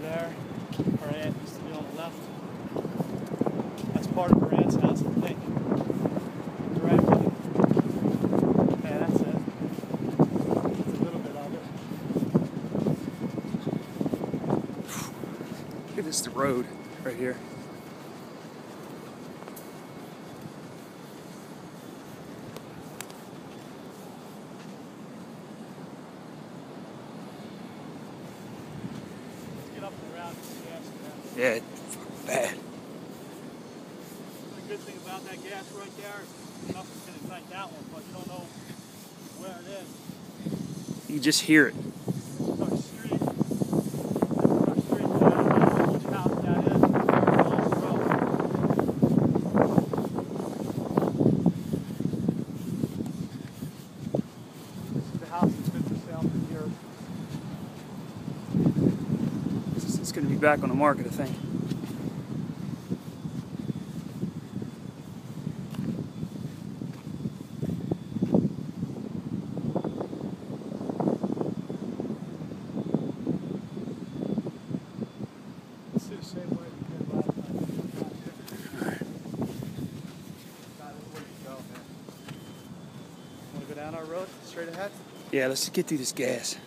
there. Our aunt used to be on the left. That's part of her aunt's house, I think. Directly. Yeah, that's it. That's a little bit of it. Look at this, the road right here. Get up and around this gas now. Yeah, it's fucking bad. The good thing about that gas right there is nothing's going to ignite that one, but you don't know where it is. You just hear it. Our street, which house that is, very long road. This is the house that's been for sale for years. It's going to be back on the market, I think. It's the same way we did last time. Alright. Got it, where you go, man. Want to go down our road, straight ahead? Yeah, let's just get through this gas.